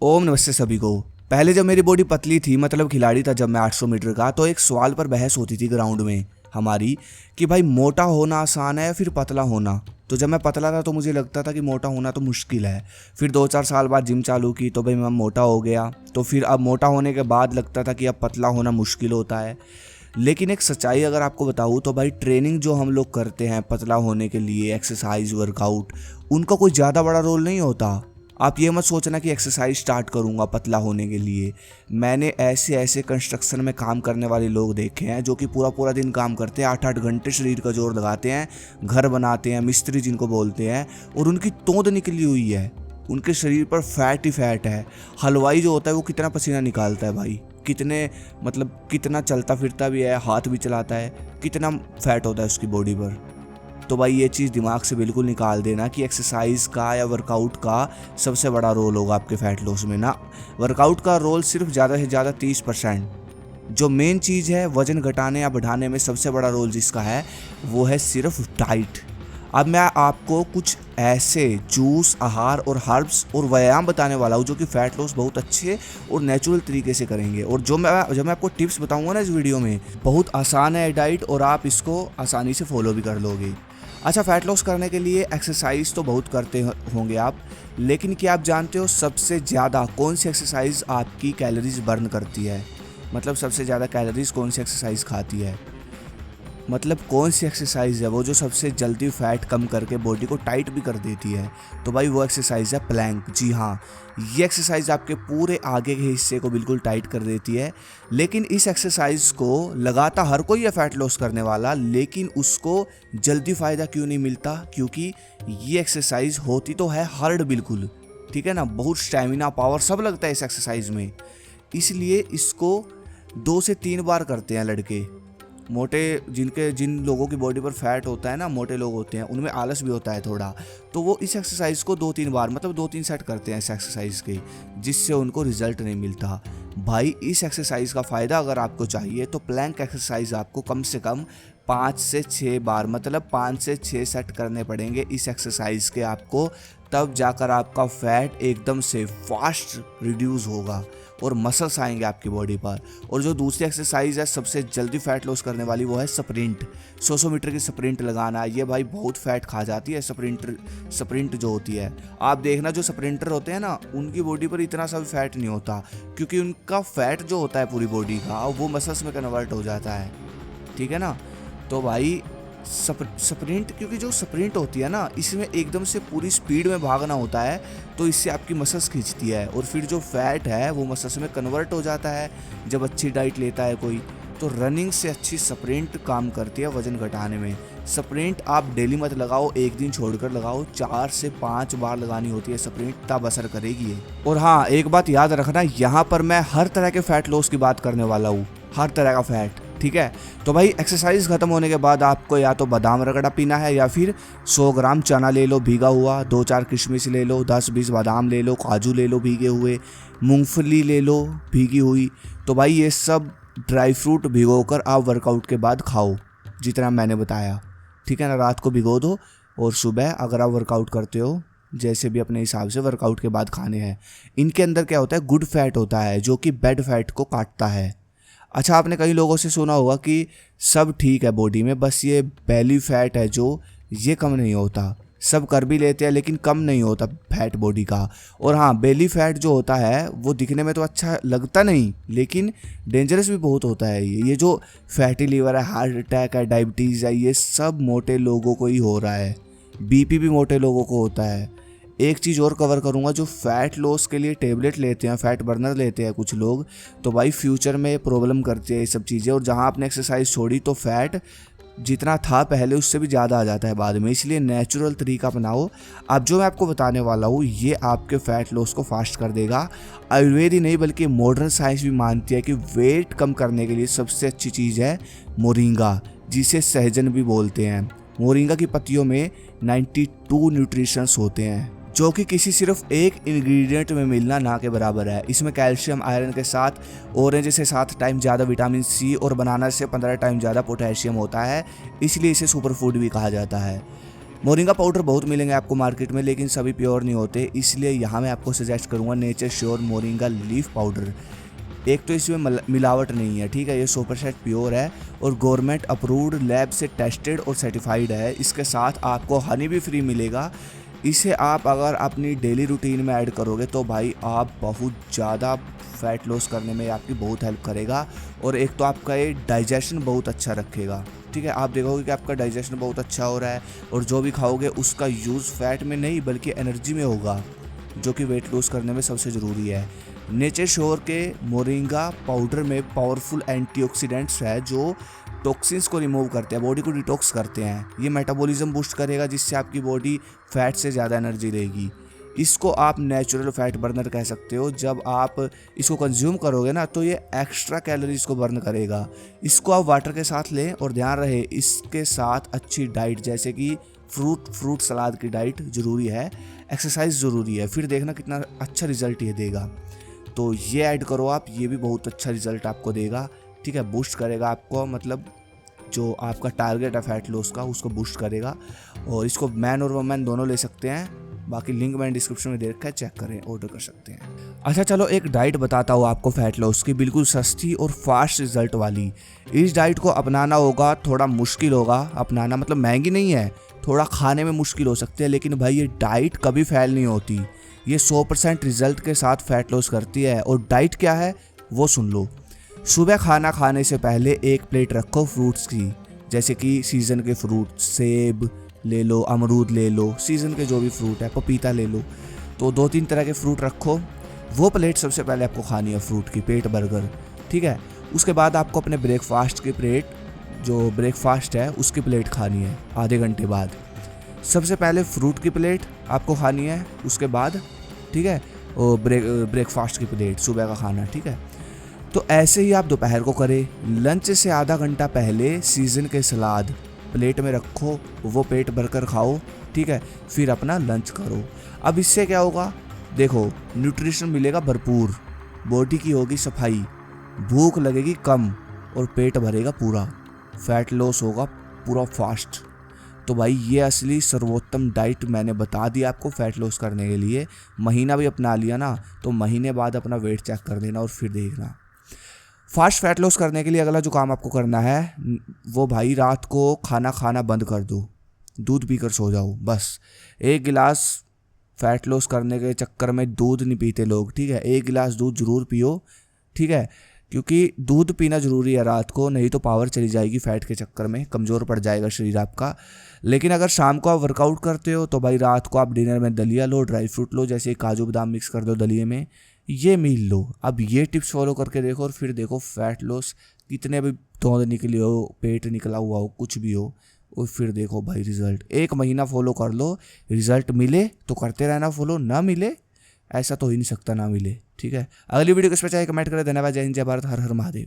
ओम नमस्ते सभी को। पहले जब मेरी बॉडी पतली थी, मतलब खिलाड़ी था जब मैं 800 मीटर का, तो एक सवाल पर बहस होती थी ग्राउंड में हमारी कि भाई मोटा होना आसान है या फिर पतला होना। तो जब मैं पतला था तो मुझे लगता था कि मोटा होना तो मुश्किल है। फिर 2-4 साल बाद जिम चालू की तो भाई मैं मोटा हो गया। तो फिर अब मोटा होने के बाद लगता था कि अब पतला होना मुश्किल होता है। लेकिन एक सच्चाई अगर आपको बताऊँ तो भाई ट्रेनिंग जो हम लोग करते हैं पतला होने के लिए, एक्सरसाइज वर्कआउट, उनका कोई ज़्यादा बड़ा रोल नहीं होता। आप ये मत सोचना कि एक्सरसाइज स्टार्ट करूंगा पतला होने के लिए। मैंने ऐसे ऐसे कंस्ट्रक्शन में काम करने वाले लोग देखे हैं जो कि पूरा पूरा दिन काम करते हैं, 8-8 घंटे शरीर का जोर लगाते हैं, घर बनाते हैं, मिस्त्री जिनको बोलते हैं, और उनकी तोंद निकली हुई है, उनके शरीर पर फैट ही फैट है। हलवाई जो होता है वो कितना पसीना निकालता है भाई, कितना चलता फिरता भी है, हाथ भी चलाता है, कितना फैट होता है उसकी बॉडी पर। तो भाई ये चीज़ दिमाग से बिल्कुल निकाल देना कि एक्सरसाइज का या वर्कआउट का सबसे बड़ा रोल होगा आपके फैट लॉस में ना। वर्कआउट का रोल सिर्फ ज़्यादा से ज़्यादा 30%। जो मेन चीज़ है वज़न घटाने या बढ़ाने में सबसे बड़ा रोल जिसका है वो है सिर्फ डाइट। अब मैं आपको कुछ ऐसे जूस, आहार और हर्ब्स और व्यायाम बताने वाला हूँ जो कि फ़ैट लॉस बहुत अच्छे और नेचुरल तरीके से करेंगे। और जब मैं आपको टिप्स बताऊँगा ना इस वीडियो में, बहुत आसान है डाइट और आप इसको आसानी से फॉलो भी कर लोगे। अच्छा, फ़ैट लॉस करने के लिए एक्सरसाइज तो बहुत करते होंगे आप, लेकिन क्या आप जानते हो सबसे ज़्यादा कौन सी एक्सरसाइज आपकी कैलोरीज बर्न करती है? मतलब सबसे ज़्यादा कैलोरीज कौन सी एक्सरसाइज खाती है? मतलब कौन सी एक्सरसाइज है वो जो सबसे जल्दी फैट कम करके बॉडी को टाइट भी कर देती है? तो भाई वो एक्सरसाइज है प्लैंक। जी हाँ, ये एक्सरसाइज आपके पूरे आगे के हिस्से को बिल्कुल टाइट कर देती है। लेकिन इस एक्सरसाइज को लगाता हर कोई है फैट लॉस करने वाला, लेकिन उसको जल्दी फ़ायदा क्यों नहीं मिलता? क्योंकि ये एक्सरसाइज होती तो है हार्ड बिल्कुल, ठीक है ना, बहुत स्टेमिना पावर सब लगता है इस एक्सरसाइज में। इसलिए इसको 2 से 3 बार करते हैं लड़के। जिन लोगों की बॉडी पर फैट होता है ना, मोटे लोग होते हैं, उनमें आलस भी होता है थोड़ा, तो वो इस एक्सरसाइज को 2-3 बार, मतलब 2-3 सेट करते हैं इस एक्सरसाइज के, जिससे उनको रिजल्ट नहीं मिलता। भाई इस एक्सरसाइज का फ़ायदा अगर आपको चाहिए तो प्लैंक एक्सरसाइज आपको कम से कम 5 से 6 बार, मतलब 5 से 6 सेट करने पड़ेंगे इस एक्सरसाइज के आपको, तब जाकर आपका फैट एकदम से फास्ट रिड्यूस होगा और मसल्स आएंगे आपकी बॉडी पर। और जो दूसरी एक्सरसाइज है सबसे जल्दी फैट लॉस करने वाली, वो है स्प्रिंट। 100 मीटर की स्प्रिंट लगाना। ये भाई बहुत फैट खा जाती है स्प्रिंट जो होती है। आप देखना जो स्प्रिंटर होते हैं ना, उनकी बॉडी पर इतना सा भी फैट नहीं होता, क्योंकि उनका फैट जो होता है पूरी बॉडी का वो मसल्स में कन्वर्ट हो जाता है, ठीक है ना। तो भाई स्प्रिंट, क्योंकि जो स्प्रिंट होती है ना, इसमें एकदम से पूरी स्पीड में भागना होता है, तो इससे आपकी मसल्स खींचती है और फिर जो फैट है वो मसल्स में कन्वर्ट हो जाता है जब अच्छी डाइट लेता है कोई। तो रनिंग से अच्छी स्प्रिंट काम करती है वज़न घटाने में। स्प्रिंट आप डेली मत लगाओ, एक दिन छोड़कर लगाओ, 4 से 5 बार लगानी होती है स्प्रिंट, तब असर करेगी ये। और हाँ, एक बात याद रखना, यहाँ पर मैं हर तरह के फैट लॉस की बात करने वाला हूँ, हर तरह का फैट, ठीक है। तो भाई एक्सरसाइज खत्म होने के बाद आपको या तो बादाम रगड़ा पीना है, या फिर 100 ग्राम चना ले लो भीगा हुआ, 2-4 किशमिश ले लो, 10-20 बादाम ले लो, काजू ले लो भीगे हुए, मूंगफली ले लो भीगी हुई। तो भाई ये सब ड्राई फ्रूट भिगोकर आप वर्कआउट के बाद खाओ, जितना मैंने बताया, ठीक है ना। रात को भिगो दो और सुबह अगर आप वर्कआउट करते हो, जैसे भी अपने हिसाब से वर्कआउट के बाद खाने हैं। इनके अंदर क्या होता है, गुड फैट होता है जो कि बैड फैट को काटता है। अच्छा, आपने कई लोगों से सुना होगा कि सब ठीक है बॉडी में, बस ये बेली फैट है जो ये कम नहीं होता। सब कर भी लेते हैं लेकिन कम नहीं होता फैट बॉडी का। और हाँ, बेली फैट जो होता है वो दिखने में तो अच्छा लगता नहीं, लेकिन डेंजरस भी बहुत होता है। ये जो फैटी लीवर है, हार्ट अटैक है, डायबिटीज़ है, ये सब मोटे लोगों को ही हो रहा है। बीपी भी मोटे लोगों को होता है। एक चीज़ और कवर करूँगा, जो फैट लॉस के लिए टेबलेट लेते हैं, फैट बर्नर लेते हैं कुछ लोग, तो भाई फ्यूचर में प्रॉब्लम करती है ये सब चीज़ें। और जहाँ आपने एक्सरसाइज छोड़ी तो फैट जितना था पहले उससे भी ज़्यादा आ जाता है बाद में। इसलिए नेचुरल तरीका अपनाओ। अब जो मैं आपको बताने वाला हूँ ये आपके फैट लॉस को फास्ट कर देगा। आयुर्वेद ही नहीं बल्कि मॉडर्न साइंस भी मानती है कि वेट कम करने के लिए सबसे अच्छी चीज़ है मोरिंगा, जिसे सहजन भी बोलते हैं। मोरिंगा की पत्तियों में 92 न्यूट्रिशंस होते हैं, जो कि किसी सिर्फ एक इंग्रेडिएंट में मिलना ना के बराबर है। इसमें कैल्शियम, आयरन के साथ ऑरेंज से 7 टाइम ज़्यादा विटामिन सी और बनाना से 15 टाइम ज़्यादा पोटेशियम होता है, इसलिए इसे सुपर फूड भी कहा जाता है। मोरिंगा पाउडर बहुत मिलेंगे आपको मार्केट में, लेकिन सभी प्योर नहीं होते, इसलिए यहाँ मैं आपको सजेस्ट करूँगा nature sure moringa leaf powder. एक तो इसमें मिलावट नहीं है, ठीक है, ये 100% प्योर है और गवर्नमेंट अप्रूव्ड लैब से टेस्टेड और सर्टिफाइड है। इसके साथ आपको हनी भी फ्री मिलेगा। इसे आप अगर अपनी डेली रूटीन में ऐड करोगे तो भाई आप बहुत ज़्यादा फैट लॉस करने में आपकी बहुत हेल्प करेगा। और एक तो आपका ये डाइजेशन बहुत अच्छा रखेगा, ठीक है, आप देखोगे कि आपका डाइजेशन बहुत अच्छा हो रहा है और जो भी खाओगे उसका यूज़ फैट में नहीं बल्कि एनर्जी में होगा, जो कि वेट लॉस करने में सबसे ज़रूरी है। नेचर श्योर के मोरिंगा पाउडर में पावरफुल एंटीऑक्सीडेंट्स है जो टॉक्सिन्स को रिमूव करते हैं, बॉडी को डिटॉक्स करते हैं। ये मेटाबॉलिज्म बूस्ट करेगा जिससे आपकी बॉडी फैट से ज़्यादा एनर्जी देगी। इसको आप नेचुरल फैट बर्नर कह सकते हो। जब आप इसको कंज्यूम करोगे ना तो ये एक्स्ट्रा कैलोरीज को बर्न करेगा। इसको आप वाटर के साथ लें और ध्यान रहे इसके साथ अच्छी डाइट जैसे कि फ्रूट सलाद की डाइट ज़रूरी है, एक्सरसाइज ज़रूरी है, फिर देखना कितना अच्छा रिजल्ट ये देगा। तो ये ऐड करो आप, ये भी बहुत अच्छा रिजल्ट आपको देगा, ठीक है, बूस्ट करेगा आपको, मतलब जो आपका टारगेट है फैट लॉस का उसको बूस्ट करेगा। और इसको मैन और वुमेन दोनों ले सकते हैं, बाकी लिंक मैंने डिस्क्रिप्शन में दे रखा है, चेक करें, ऑर्डर कर सकते हैं। अच्छा चलो एक डाइट बताता हूँ आपको फैट लॉस की, बिल्कुल सस्ती और फास्ट रिजल्ट वाली। इस डाइट को अपनाना होगा, थोड़ा मुश्किल होगा अपनाना, मतलब महंगी नहीं है, थोड़ा खाने में मुश्किल हो सकती है, लेकिन भाई ये डाइट कभी फेल नहीं होती। ये 100% रिजल्ट के साथ फैट लॉस करती है। और डाइट क्या है वो सुन लो। सुबह खाना खाने से पहले एक प्लेट रखो फ्रूट्स की, जैसे कि सीज़न के फ्रूट, सेब ले लो, अमरूद ले लो, सीज़न के जो भी फ्रूट है, पपीता ले लो, तो 2-3 तरह के फ्रूट रखो। वो प्लेट सबसे पहले आपको खानी है फ्रूट की, पेट बर्गर, ठीक है। उसके बाद आपको अपने ब्रेकफास्ट की प्लेट, जो ब्रेकफास्ट है उसकी प्लेट खानी है आधे घंटे बाद। सबसे पहले फ्रूट की प्लेट आपको खानी है, उसके बाद, ठीक है, और ब्रेकफास्ट की प्लेट, सुबह का खाना, ठीक है। तो ऐसे ही आप दोपहर को करें। लंच से आधा घंटा पहले सीज़न के सलाद प्लेट में रखो, वो पेट भरकर खाओ, ठीक है, फिर अपना लंच करो। अब इससे क्या होगा, देखो न्यूट्रिशन मिलेगा भरपूर, बॉडी की होगी सफाई, भूख लगेगी कम और पेट भरेगा पूरा, फैट लॉस होगा पूरा फास्ट। तो भाई ये असली सर्वोत्तम डाइट मैंने बता दी आपको फैट लॉस करने के लिए। महीना भी अपना लिया ना तो महीने बाद अपना वेट चेक कर देना और फिर देखना। फास्ट फैट लॉस करने के लिए अगला जो काम आपको करना है वो भाई रात को खाना खाना बंद कर दो, दूध पीकर सो जाओ बस। 1 गिलास, फैट लॉस करने के चक्कर में दूध नहीं पीते लोग, ठीक है, 1 गिलास दूध ज़रूर पियो, ठीक है, क्योंकि दूध पीना ज़रूरी है रात को, नहीं तो पावर चली जाएगी फैट के चक्कर में, कमज़ोर पड़ जाएगा शरीर आपका। लेकिन अगर शाम को आप वर्कआउट करते हो तो भाई रात को आप डिनर में दलिया लो, ड्राई फ्रूट लो, जैसे काजू बादाम मिक्स कर दो दलिए में, ये मील लो। अब ये टिप्स फॉलो करके देखो और फिर देखो फैट लॉस, कितने भी धौंध निकली हो, पेट निकला हुआ हो, कुछ भी हो, और फिर देखो भाई रिजल्ट। 1 महीना फॉलो कर लो, रिजल्ट मिले तो करते रहना फॉलो, ना मिले ऐसा तो हो ही नहीं सकता ना मिले, ठीक है। अगली वीडियो किस पे चाहे कमेंट करें। धन्यवाद, जय हिंद, जय भारत, हर हर महादेव।